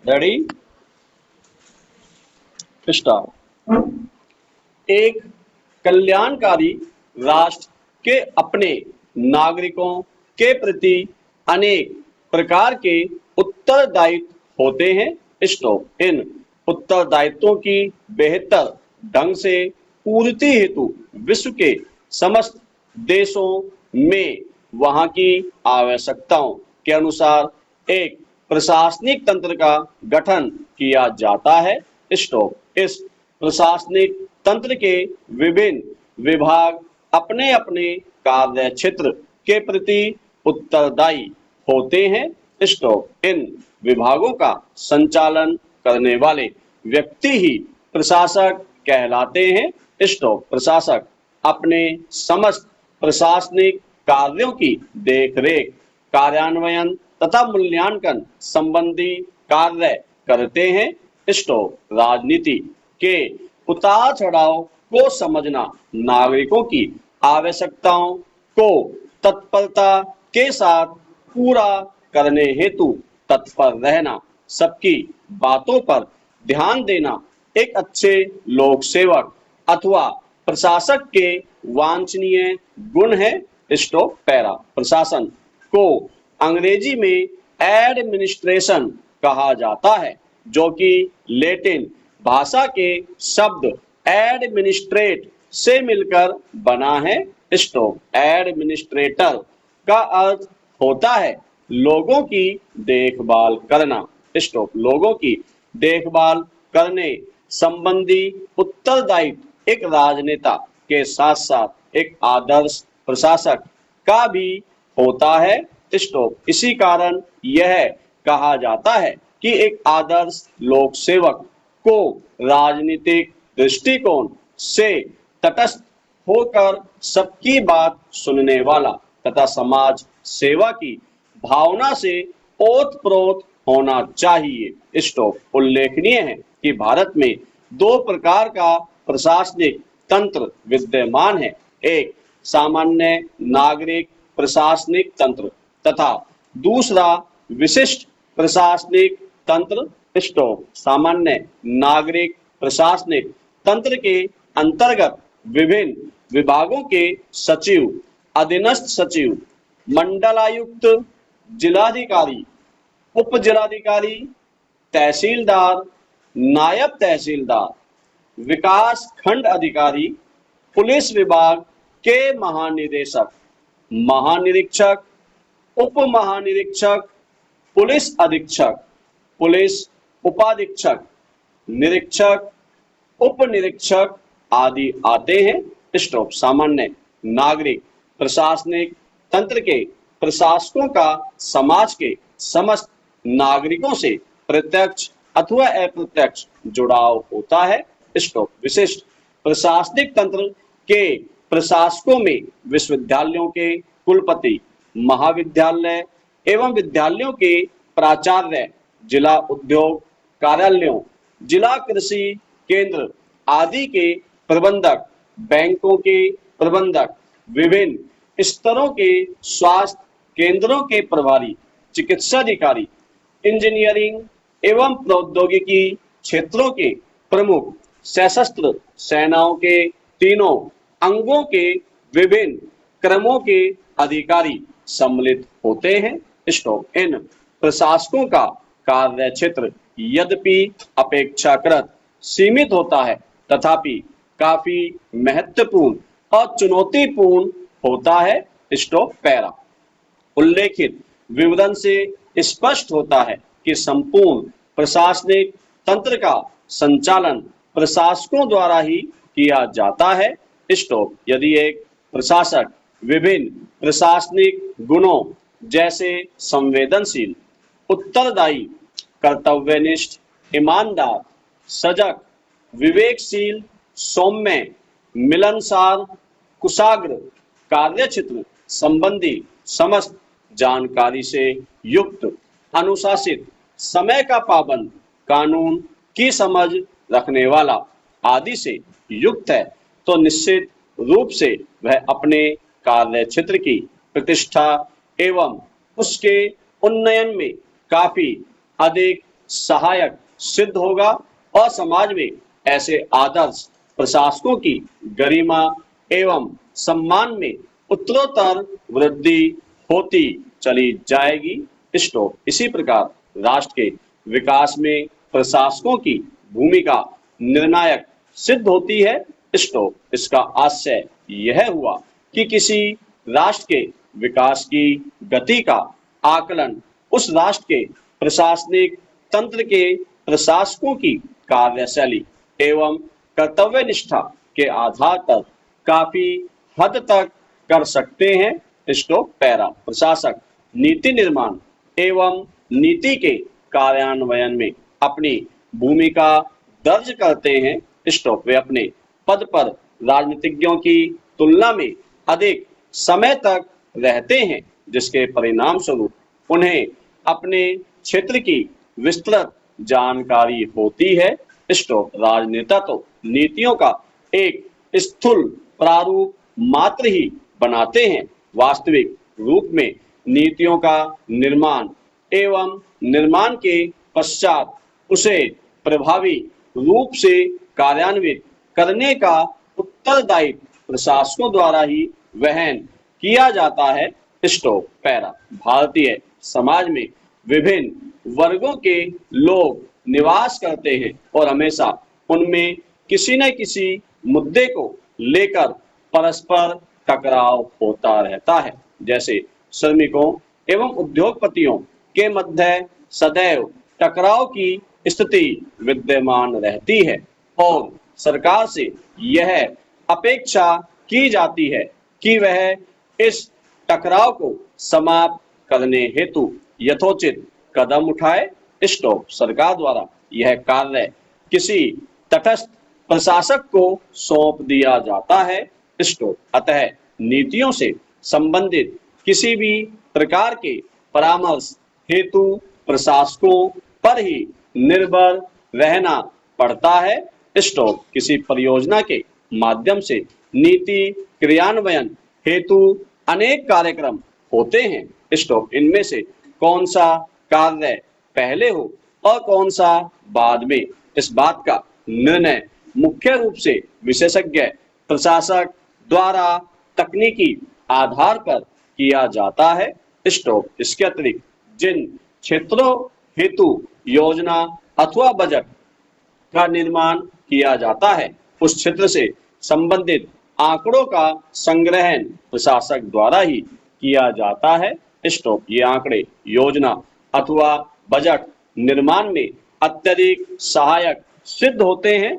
Ready start. एक कल्याणकारी राष्ट्र के अपने नागरिकों के प्रति अनेक प्रकार के उत्तरदायित्व होते हैं। स्टॉप। इन उत्तरदायित्वों की बेहतर ढंग से पूर्ति हेतु विश्व के समस्त देशों में वहां की आवश्यकताओं के अनुसार एक प्रशासनिक तंत्र का गठन किया जाता है। स्टॉप। इस प्रशासनिक तंत्र के विभिन्न विभाग अपने अपने कार्य क्षेत्र के प्रति उत्तरदायी होते हैं। स्टॉप। इन विभागों का संचालन करने वाले व्यक्ति ही प्रशासक कहलाते हैं। स्टॉप। प्रशासक अपने समस्त प्रशासनिक कार्यों की देखरेख, कार्यान्वयन तथा मूल्यांकन संबंधी कार्य करते हैं। स्टॉप। राजनीति के उतार चढ़ाव को समझना, नागरिकों की आवश्यकताओं को तत्परता के साथ पूरा करने हेतु तत्पर रहना, सबकी बातों पर ध्यान देना एक अच्छे लोक सेवक अथवा प्रशासक के वांछनीय गुण है। स्टॉप। पैरा। प्रशासन को अंग्रेजी में एडमिनिस्ट्रेशन कहा जाता है, जो कि लैटिन भाषा के शब्द एडमिनिस्ट्रेट से मिलकर बना है। स्टॉप। एडमिनिस्ट्रेटर का अर्थ होता है लोगों की देखभाल करना। स्टॉप। लोगों की देखभाल करने संबंधी उत्तरदायित्व एक राजनेता के साथ साथ एक आदर्श प्रशासक का भी होता है। स्टॉप। इसी कारण यह कहा जाता है कि एक आदर्श लोक सेवक को राजनीतिक दृष्टिकोण से तटस्थ होकर सबकी बात सुनने वाला तथा समाज सेवा की भावना से ओतप्रोत होना चाहिए। स्टॉप। उल्लेखनीय है कि भारत में दो प्रकार का प्रशासनिक तंत्र विद्यमान है। एक सामान्य नागरिक प्रशासनिक तंत्र तथा दूसरा विशिष्ट प्रशासनिक तंत्र। स्टॉप। सामान्य नागरिक प्रशासनिक तंत्र के अंतर्गत विभिन्न विभागों के सचिव, अधीनस्थ सचिव, मंडलायुक्त, जिलाधिकारी, उप जिलाधिकारी, तहसीलदार, नायब तहसीलदार, विकास खंड अधिकारी, पुलिस विभाग के महानिदेशक, महानिरीक्षक, उप महानिरीक्षक, पुलिस अधीक्षक, पुलिस उपाधीक्षक, निरीक्षक, उप निरीक्षक आदि आते हैं। स्टॉप। सामान्य नागरिक प्रशासनिक तंत्र के प्रशासकों का समाज के समस्त नागरिकों से प्रत्यक्ष अथवा अप्रत्यक्ष जुड़ाव होता है। स्टॉप। विशिष्ट प्रशासनिक तंत्र के प्रशासकों में विश्वविद्यालयों के कुलपति, महाविद्यालय एवं विद्यालयों के प्राचार्य, जिला उद्योग कार्यालयों, जिला कृषि केंद्र आदि के प्रबंधक, बैंकों के प्रबंधक, विभिन्न स्तरों के स्वास्थ्य केंद्रों के प्रभारी, चिकित्सा अधिकारी, इंजीनियरिंग एवं प्रौद्योगिकी क्षेत्रों के प्रमुख, सशस्त्र सेनाओं के तीनों अंगों के विभिन्न क्रमों के अधिकारी सम्मिलित होते हैं। स्टॉप। इन प्रशासकों का कार्य क्षेत्र यद्यपि अपेक्षाकृत सीमित होता है, तथापि काफी महत्वपूर्ण और चुनौतीपूर्ण होता है। स्टॉप। पैरा। उल्लेखित विवरण से स्पष्ट होता है कि संपूर्ण प्रशासनिक तंत्र का संचालन प्रशासकों द्वारा ही किया जाता है। स्टॉप। यदि एक प्रशासक विभिन्न प्रशासनिक गुणों जैसे संवेदनशील, उत्तरदायी, कर्तव्यनिष्ठ, ईमानदार, सजग, विवेकशील, सौम्य, मिलनसार, कुशाग्र, कार्यक्षेत्र संबंधी समस्त जानकारी से युक्त, अनुशासित, समय का पाबंद, कानून की समझ रखने वाला आदि से युक्त है, तो निश्चित रूप से वह अपने कार्य क्षेत्र की प्रतिष्ठा एवं उसके उन्नयन में काफी अधिक सहायक सिद्ध होगा और समाज में ऐसे आदर्श प्रशासकों की गरिमा एवं सम्मान में उत्तरोत्तर वृद्धि होती चली जाएगी। इसी प्रकार राष्ट्र के विकास में प्रशासकों की भूमिका निर्णायक सिद्ध होती है। इसका आशय यह हुआ कि किसी राष्ट्र के विकास की गति का आकलन उस राष्ट्र के प्रशासनिक तंत्र के प्रशासकों की कार्यशैली एवं कर्तव्य निष्ठा के आधार पर काफी हद तक कर सकते हैं। पैरा प्रशासक नीति निर्माण एवं नीति के कार्यान्वयन में अपनी भूमिका दर्ज करते हैं। वे अपने पद पर राजनीतिज्ञों की तुलना में अधिक समय तक रहते हैं, जिसके परिणाम स्वरूप उन्हें अपने क्षेत्र की विस्तृत जानकारी होती है। राजनेता तो नीतियों का एक स्थूल प्रारूप मात्र ही बनाते हैं, वास्तविक रूप में नीतियों का निर्माण एवं निर्माण के पश्चात उसे प्रभावी रूप से कार्यान्वित करने का उत्तरदायित्व प्रशासकों द्वारा ही वहन किया जाता है। पैरा भारतीय समाज में विभिन्न वर्गों के लोग निवास करते हैं और हमेशा उनमें किसी न किसी मुद्दे को लेकर परस्पर टकराव होता रहता है। जैसे श्रमिकों एवं उद्योगपतियों के मध्य सदैव टकराव की स्थिति विद्यमान रहती है और सरकार से यह अपेक्षा की जाती है कि वह इस टकराव को समाप्त करने हेतु यथोचित कदम उठाए। सरकार द्वारा यह कार्य किसी तटस्थ प्रशासक को सौंप दिया जाता है। अतः नीतियों से संबंधित किसी भी प्रकार के परामर्श हेतु प्रशासकों पर ही निर्भर रहना पड़ता है। किसी परियोजना के माध्यम से नीति क्रियान्वयन हेतु अनेक कार्यक्रम होते हैं। इनमें से कौन सा कार्य पहले हो और कौन सा बाद में, इस बात का निर्णय मुख्य रूप से विशेषज्ञ प्रशासक द्वारा तकनीकी आधार पर किया जाता है। इसके अतिरिक्त जिन क्षेत्रों हेतु योजना अथवा बजट का निर्माण किया जाता है, उस क्षेत्र से संबंधित आंकड़ों का संग्रहण प्रशासक द्वारा ही किया जाता है। ये आंकड़े योजना अथवा बजट निर्माण में अत्यधिक सहायक सिद्ध होते हैं।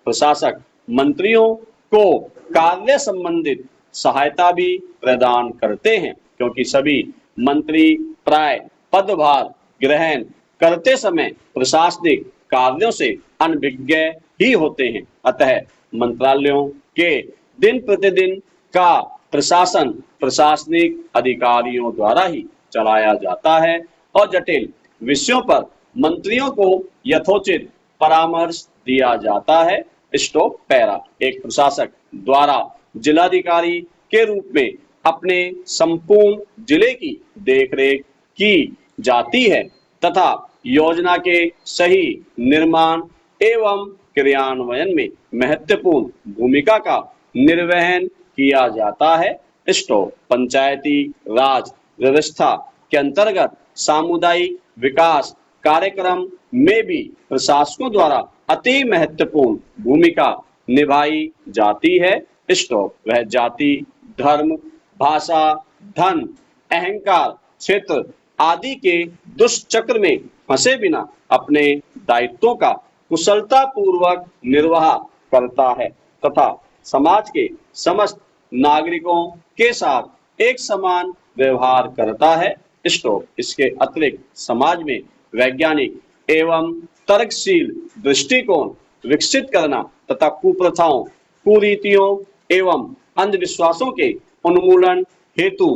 प्रशासक मंत्रियों को कार्य संबंधित सहायता भी प्रदान करते हैं, क्योंकि सभी मंत्री प्राय पदभार ग्रहण करते समय प्रशासनिक कार्यों से अनभिज्ञ ही होते हैं। अतः मंत्रालयों के दिन प्रतिदिन का प्रशासन प्रशासनिक अधिकारियों द्वारा ही चलाया जाता है और जटिल विषयों पर मंत्रियों को यथोचित परामर्श दिया जाता है। पैरा एक प्रशासक द्वारा जिलाधिकारी के रूप में अपने संपूर्ण जिले की देखरेख की जाती है तथा योजना के सही निर्माण एवं क्रियान्वयन में महत्वपूर्ण भूमिका का निर्वहन किया जाता है। पंचायती राज व्यवस्था के अंतर्गत सामुदायिक विकास कार्यक्रम में भी प्रशासकों द्वारा अति महत्वपूर्ण भूमिका निभाई जाती है। वह जाति, धर्म, भाषा, धन, अहंकार, क्षेत्र आदि के दुष्चक्र में फंसे बिना अपने दायित्वों का कुशलता पूर्वक निर्वाह करता है तथा समाज के समस्त नागरिकों के साथ एक समान व्यवहार करता है। इसके अतिरिक्त समाज में वैज्ञानिक एवं तर्कशील दृष्टिकोण विकसित करना तथा कुप्रथाओं, कुरीतियों एवं अंधविश्वासों के उन्मूलन हेतु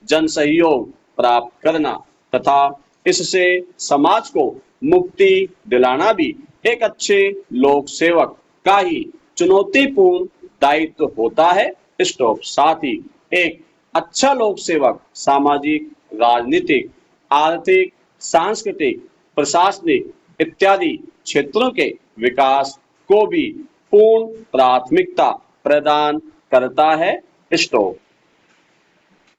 जन सहयोग प्राप्त करना तथा इससे समाज को मुक्ति दिलाना भी एक अच्छे लोक सेवक का ही चुनौतीपूर्ण दायित्व होता है। साथ ही एक अच्छा लोक सेवक सामाजिक, राजनीतिक, आर्थिक, सांस्कृतिक प्रशासनिक इत्यादि क्षेत्रों के विकास को भी पूर्ण प्राथमिकता प्रदान करता है। स्टॉप।